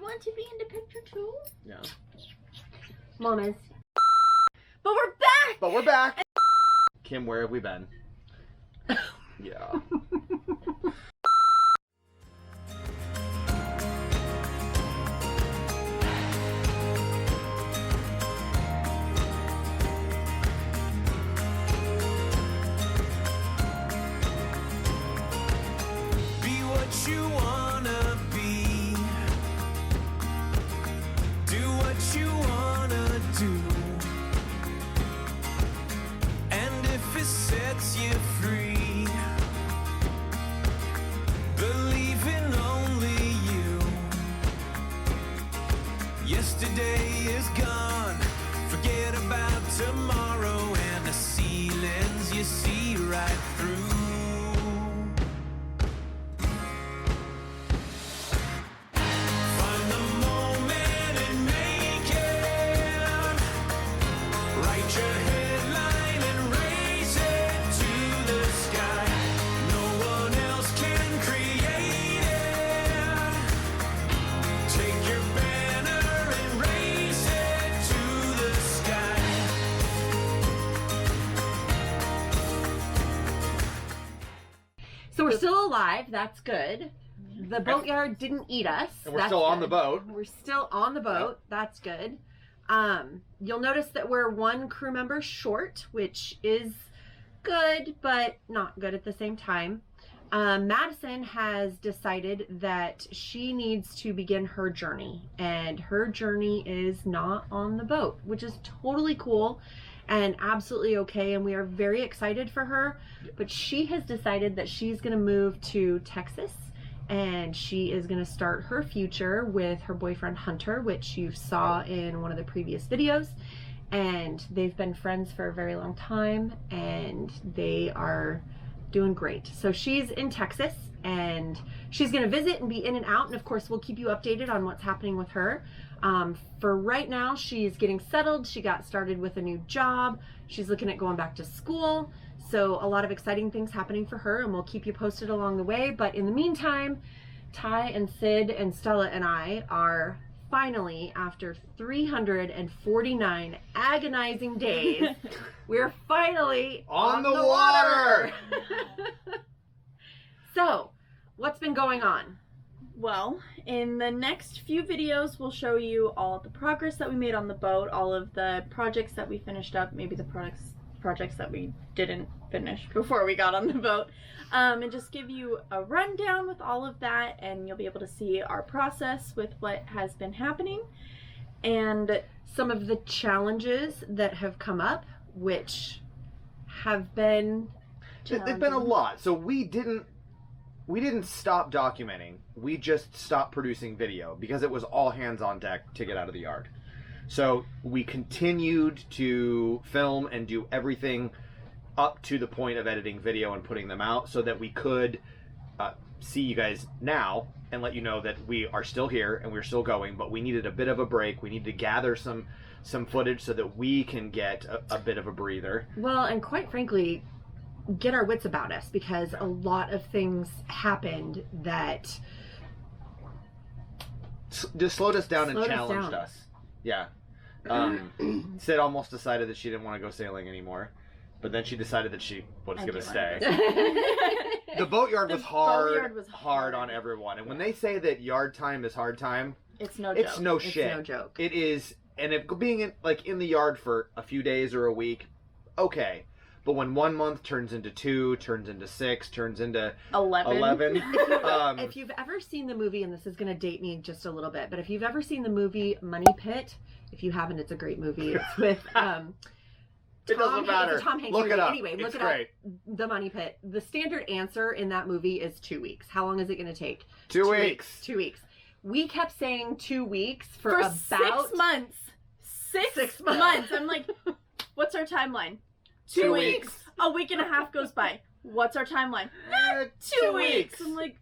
Want to be in the picture too? Yeah. Mamas. But we're back! Kim, where have we been? Yeah. Yesterday is gone, forget about tomorrow and the ceilings you see right through. Find the moment and make it. Write your headline and raise it to the sky. No one else can create it. Take your banner and raise it to the sky. So we're still alive, that's good. The boatyard didn't eat us. And we're that's still on good. the boat. We're still on the boat, that's good. You'll notice that we're one crew member short, which is good, but not good at the same time. Madison has decided that she needs to begin her journey, and her journey is not on the boat, which is totally cool and absolutely okay, and we are very excited for her. But she has decided that she's going to move to Texas, and she is going to start her future with her boyfriend Hunter, which you saw in one of the previous videos. And they've been friends for a very long time, and they are doing great. So she's in Texas, and she's going to visit and be in and out, and of course we'll keep you updated on what's happening with her. For right now, she's getting settled. She got started with a new job. She's looking at going back to school. So a lot of exciting things happening for her, and we'll keep you posted along the way. But in the meantime, Ty and Sid and Stella and I are finally, after 349 agonizing days, we're finally On the water! So, what's been going on? Well, in the next few videos, we'll show you all the progress that we made on the boat, all of the projects that we finished up, maybe the projects that we didn't finish before we got on the boat, and just give you a rundown with all of that, and you'll be able to see our process with what has been happening, and some of the challenges that have come up, which have been There've been a lot. So we didn't stop documenting. We just stopped producing video because it was all hands on deck to get out of the yard. So we continued to film and do everything up to the point of editing video and putting them out so that we could see you guys now and let you know that we are still here and we're still going, but we needed a bit of a break. We need to gather some footage so that we can get a bit of a breather. Well, and quite frankly, get our wits about us, because a lot of things happened that just slowed us down and challenged us. Yeah. Sid almost decided that she didn't want to go sailing anymore, but then she decided that she was going to stay. The boatyard was hard on everyone, and when they say that yard time is hard time, it's no joke. It's no shit. It's no joke. It is, and if being in the yard for a few days or a week, okay. But when 1 month turns into 2, turns into 6, turns into 11. If you've ever seen the movie, and this is going to date me just a little bit, but if you've ever seen the movie Money Pit, if you haven't, it's a great movie. It's with it doesn't matter. Tom Hanks look movie. it up. Anyway, look it's it great. up. The Money Pit. The standard answer in that movie is 2 weeks. How long is it going to take? 2 weeks. 2 weeks. We kept saying 2 weeks for about 6 months. 6 months. I'm like, what's our timeline? 2 weeks. A week and a half goes by. What's our timeline? 2 weeks. I'm like,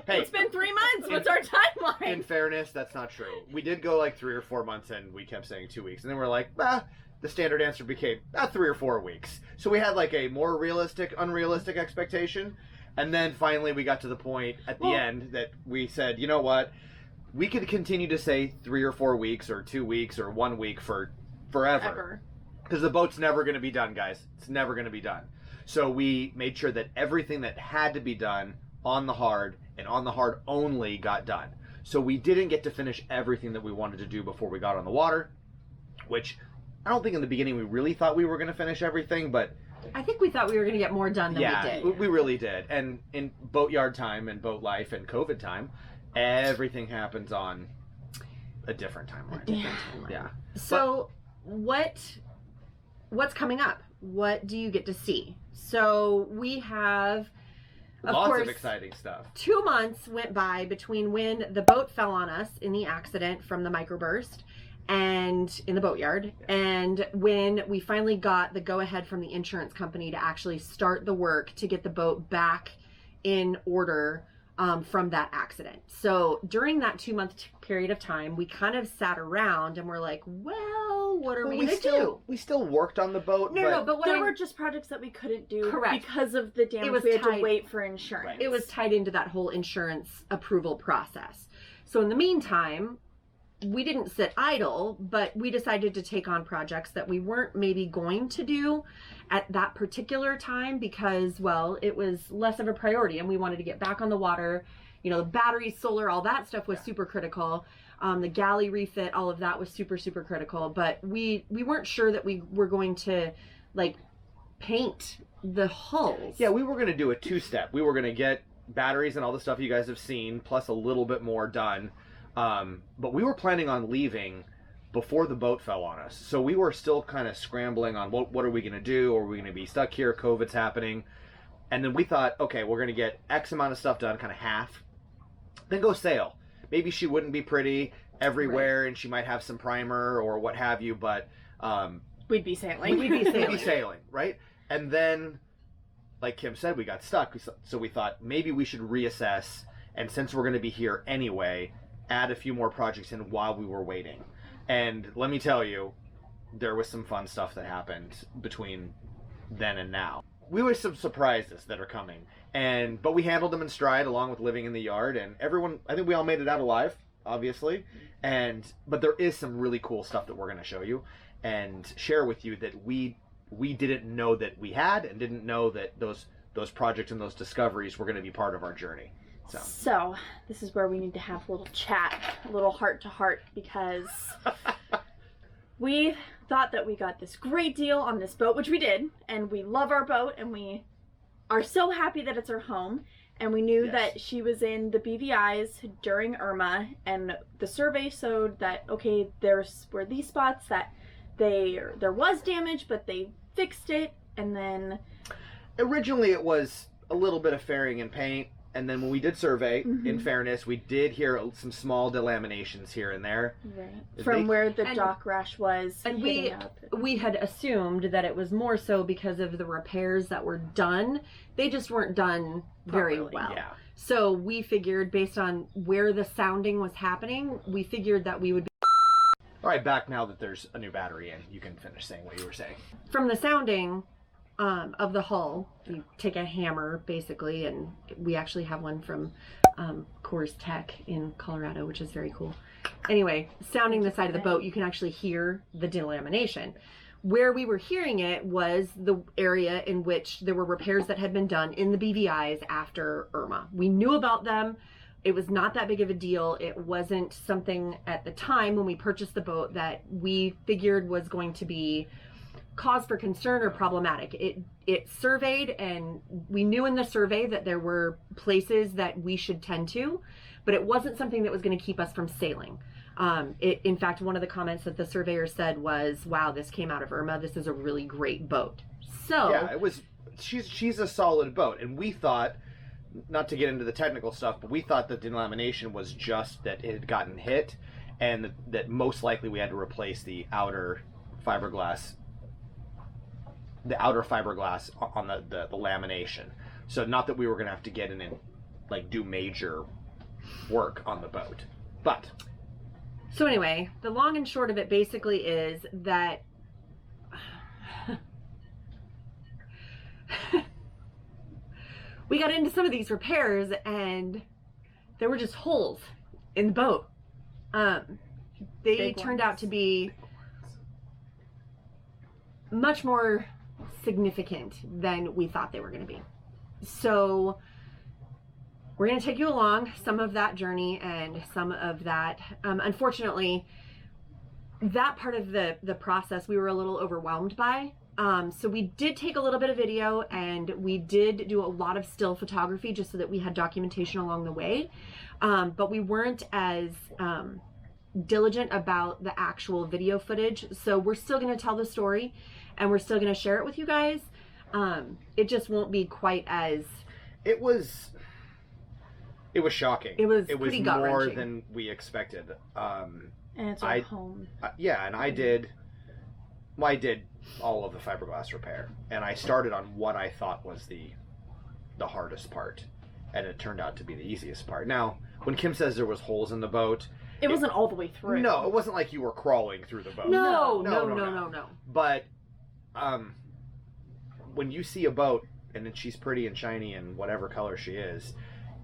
hey, it's been 3 months. What's our timeline? In fairness, that's not true. We did go like 3 or 4 months and we kept saying 2 weeks. And then we're like, the standard answer became 3 or 4 weeks. So we had like a more realistic, unrealistic expectation. And then finally we got to the point at the end that we said, you know what? we could continue to say 3 or 4 weeks or 2 weeks or 1 week for forever. Ever. Because the boat's never going to be done, guys. It's never going to be done. So we made sure that everything that had to be done on the hard and on the hard only got done. So we didn't get to finish everything that we wanted to do before we got on the water, which I don't think in the beginning we really thought we were going to finish everything, but I think we thought we were going to get more done than we did. We really did. And in boatyard time and boat life and COVID time, everything happens on a different timeline. Yeah. So what's coming up? What do you get to see? So we have, of Lots course, of exciting stuff. 2 months went by between when the boat fell on us in the accident from the microburst and in the boatyard, and when we finally got the go-ahead from the insurance company to actually start the work to get the boat back in order from that accident. So during that 2-month period of time, we kind of sat around and we're like, well, what are we going to do? We still worked on the boat. But there were just projects that we couldn't do Correct. because of the damage. We had to wait for insurance. It was tied into that whole insurance approval process. So in the meantime, we didn't sit idle, but we decided to take on projects that we weren't maybe going to do at that particular time because, well, it was less of a priority and we wanted to get back on the water. You know, the battery, solar, all that stuff was super critical. The galley refit, all of that was super, super critical. But we weren't sure that we were going to, like, paint the hulls. Yeah, we were going to do a 2-step. We were going to get batteries and all the stuff you guys have seen, plus a little bit more done. But we were planning on leaving before the boat fell on us. So we were still kind of scrambling on what are we going to do? Are we going to be stuck here? COVID's happening. And then we thought, okay, we're going to get X amount of stuff done, kind of half, then go sail. Maybe she wouldn't be pretty everywhere, right, and she might have some primer or what have you, but we'd be sailing. We'd be sailing, right? And then, like Kim said, we got stuck. So we thought maybe we should reassess, and since we're going to be here anyway, add a few more projects in while we were waiting. And let me tell you, there was some fun stuff that happened between then and now. We were some surprises that are coming, but we handled them in stride along with living in the yard, and everyone, I think we all made it out alive, obviously. But there is some really cool stuff that we're going to show you and share with you that we didn't know that we had, and didn't know that those projects and those discoveries were going to be part of our journey. So this is where we need to have a little chat, a little heart to heart, because we thought that we got this great deal on this boat, which we did, and we love our boat, and we are so happy that it's our home. And we knew that she was in the BVIs during Irma, and the survey showed that, okay, there were these spots that there was damage, but they fixed it. And then originally it was a little bit of fairing and paint. And then when we did survey, in fairness, we did hear some small delaminations here and there. Right. From where the dock rash was. And we had assumed that it was more so because of the repairs that were done. They just weren't done very well. Yeah. So we figured, based on where the sounding was happening, we figured that we would be... All right, back now that there's a new battery in, you can finish saying what you were saying. From the sounding of the hull, you take a hammer basically, and we actually have one from Coors Tech in Colorado, which is very cool. Anyway, sounding the side of the boat, you can actually hear the delamination. Where we were hearing it was the area in which there were repairs that had been done in the BVIs after Irma. We knew about them. It was not that big of a deal. It wasn't something at the time when we purchased the boat that we figured was going to be cause for concern or problematic. It surveyed, and we knew in the survey that there were places that we should tend to, but it wasn't something that was going to keep us from sailing. In fact, one of the comments that the surveyor said was, wow, this came out of Irma. This is a really great boat. So yeah, she's a solid boat, and we thought, not to get into the technical stuff, but we thought the delamination was just that it had gotten hit, and that most likely we had to replace the outer fiberglass on the lamination. So not that we were going to have to get in and like do major work on the boat. But so anyway, the long and short of it basically is that we got into some of these repairs and there were just holes in the boat. They Big turned ones. out to be much more significant than we thought they were going to be. So we're going to take you along some of that journey and some of that. Unfortunately, that part of the process we were a little overwhelmed by. So we did take a little bit of video and we did do a lot of still photography just so that we had documentation along the way. But we weren't as diligent about the actual video footage. So we're still going to tell the story and we're still going to share it with you guys. It just won't be quite as... It was shocking. It was more gut-wrenching. than we expected. And it's our home. Yeah, and I did all of the fiberglass repair, and I started on what I thought was the hardest part, and it turned out to be the easiest part. Now, when Kim says there was holes in the boat, It wasn't all the way through. no, it wasn't like you were crawling through the boat. No. But when you see a boat and then she's pretty and shiny and whatever color she is,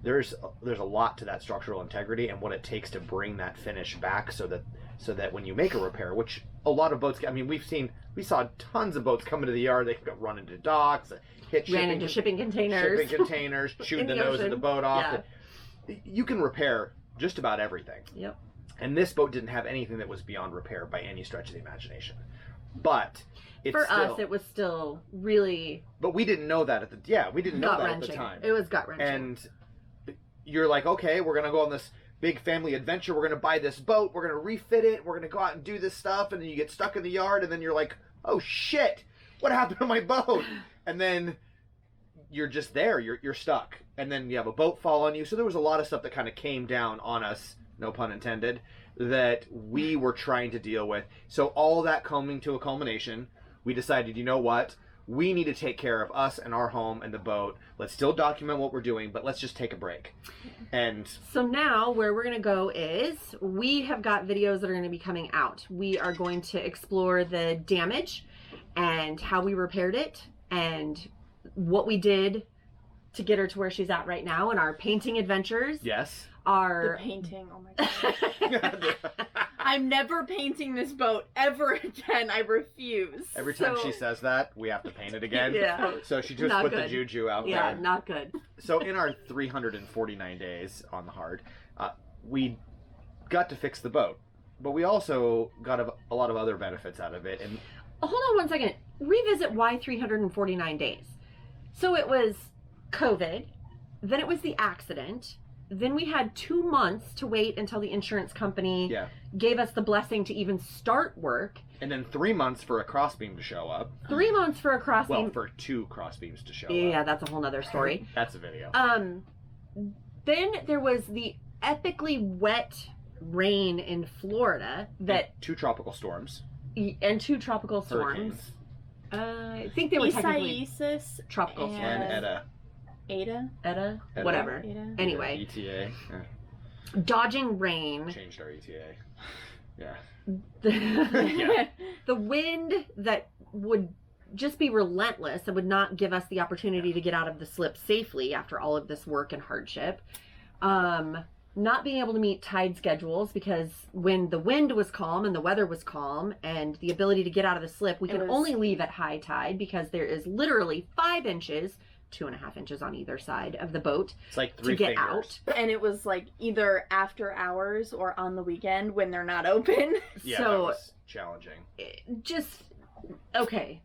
there's a lot to that structural integrity and what it takes to bring that finish back so that when you make a repair, which a lot of boats, I mean, we saw tons of boats come into the yard, they could run into docks, Ran into shipping containers. shooting the the nose of ocean. the boat off. Yeah. You can repair just about everything. Yep. And this boat didn't have anything that was beyond repair by any stretch of the imagination. But For us, it was still really But we didn't know that at the gut-wrenching. time. It was gut-wrenching. And you're like, okay, we're gonna go on this big family adventure. We're gonna buy this boat. We're gonna refit it. We're gonna go out and do this stuff. And then you get stuck in the yard. And then you're like, oh shit, what happened to my boat? And then you're just there. You're stuck. And then you have a boat fall on you. So there was a lot of stuff that kind of came down on us, no pun intended, that we were trying to deal with. So all that coming to a culmination, we decided, you know what? We need to take care of us and our home and the boat. Let's still document what we're doing, but let's just take a break. And so now where we're going to go is we have got videos that are going to be coming out. We are going to explore the damage and how we repaired it and what we did to get her to where she's at right now and our painting adventures. yes. The painting. Oh my gosh. I'm never painting this boat ever again. I refuse. Every time So- she says that, we have to paint it again. Yeah. So she just Not put the good. juju out Yeah, there. not good. So in our 349 days on the hard, we got to fix the boat, but we also got a lot of other benefits out of it. And Hold on one second. Revisit why 349 days. So it was COVID, then it was the accident, then we had 2 months to wait until the insurance company yeah, gave us the blessing to even start work. and then 3 months for a crossbeam to show up. 3 months for a crossbeam. Well, for 2 crossbeams to show yeah, up. that's a whole nother story. That's a video. Then there was the epically wet rain in Florida that 2 tropical storms. and 2 tropical storms. Hurricanes. I think they were technically Isaias tropical and- storms. And Etta. Ada. Etta, Etta. whatever. Ada. Anyway, ETA. dodging rain. Changed our ETA. Yeah. The, the wind that would just be relentless and would not give us the opportunity to get out of the slip safely after all of this work and hardship. Not being able to meet tide schedules because when the wind was calm and the weather was calm and the ability to get out of the slip, we It can was- only leave at high tide because there is literally 5 inches, 2.5 inches on either side of the boat It's like to 3 get fingers. out. And it was like either after hours or on the weekend when they're not open. Yeah, that So was challenging. just okay.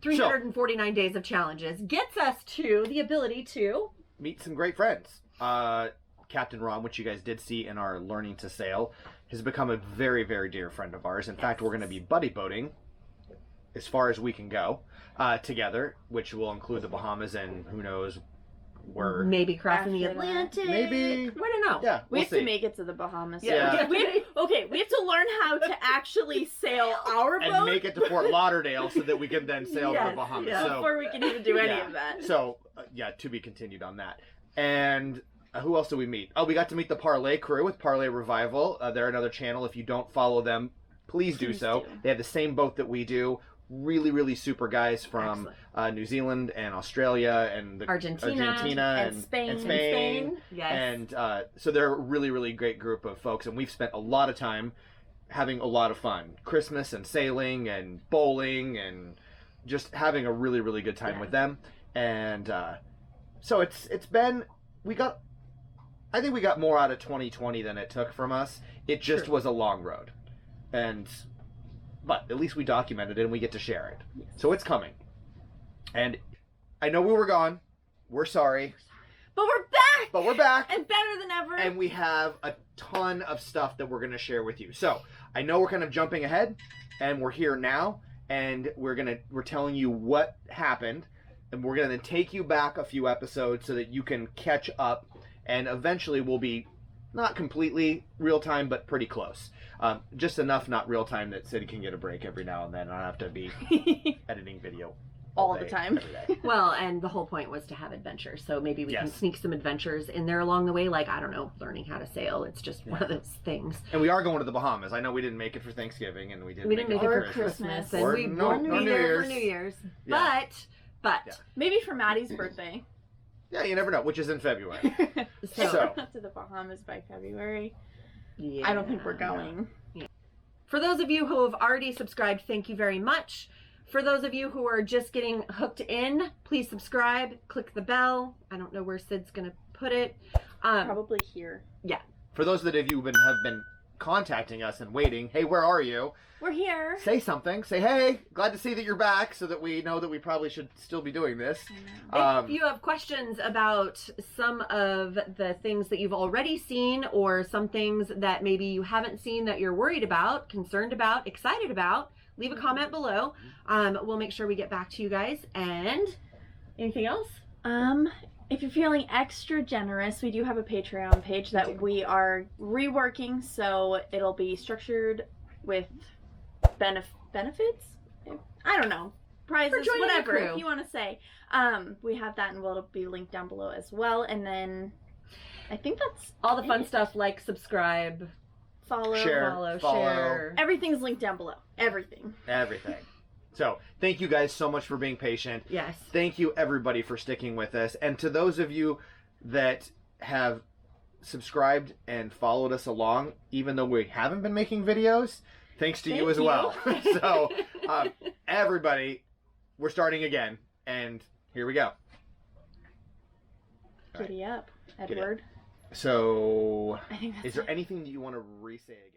349 days of challenges gets us to the ability to Meet some great friends. Captain Ron, which you guys did see in our Learning to Sail, has become a very, very dear friend of ours. In fact, we're going to be buddy boating as far as we can go together, which will include the Bahamas and who knows where. maybe crossing the After that. Atlantic. Maybe. I don't know. Yeah, We we'll have see. to make it to the Bahamas. Yeah. We have to learn how to actually sail our And boat make it to Fort Lauderdale so that we can then sail to Yes, the Bahamas. yeah. So, before we can even do any Yeah. of that. So, to be continued on that. And who else did we meet? Oh, we got to meet the Parlay crew with Parlay Revival. They're another channel. If you don't follow them, please do Please so. do. They have the same boat that we do. really, really super guys from New Zealand and Australia and Argentina and Spain. Yes. And so they're a really, really great group of folks, and we've spent a lot of time having a lot of fun. Christmas and sailing and bowling and just having a really, really good time with them. And so it's been, I think we got more out of 2020 than it took from us. It just was a long road. But at least we documented it and we get to share it. Yes. So it's coming. And I know we were gone. We're sorry. But we're back! But we're back. And better than ever. And we have a ton of stuff that we're going to share with you. So I know we're kind of jumping ahead, and we're here now, and we're telling you what happened, and we're going to take you back a few episodes so that you can catch up, and eventually we'll be not completely real time, but pretty close. Just enough not real time that Sid can get a break every now and then. I don't have to be editing video all day, the time. every day. Well, and the whole point was to have adventures. So maybe we can sneak some adventures in there along the way. Like, I don't know, learning how to sail. It's just one of those things. And we are going to the Bahamas. I know we didn't make it for Thanksgiving, and we didn't make it for for Christmas. And we won't be there for New Year's. Yeah. But maybe for Maddie's birthday. Yeah, you never know, which is in February. So Not to the Bahamas by February. yeah. I don't think we're going. For those of you who have already subscribed, thank you very much. For those of you who are just getting hooked in, please subscribe, click the bell. I don't know where Sid's going to put it. Probably here. Yeah. For those that have been contacting us and waiting, hey, where are you? We're here. Say something. Say, hey, glad to see that you're back, so that we know that we probably should still be doing this. If you have questions about some of the things that you've already seen, or some things that maybe you haven't seen that you're worried about, concerned about, excited about, leave a comment below. We'll make sure we get back to you guys. And anything else? If you're feeling extra generous, we do have a Patreon page that we are reworking, so it'll be structured with benefits? I don't know. Prizes, whatever, if you want to say. We have that, and it'll be linked down below as well. And then I think that's all the fun stuff, like subscribe, follow, share. Everything's linked down below. Everything. So thank you guys so much for being patient. Yes. Thank you everybody for sticking with us. And to those of you that have subscribed and followed us along, even though we haven't been making videos, thanks to you as well. So everybody, we're starting again. And here we go. Giddy up, Edward. So I think that's is there anything that you want to re-say again?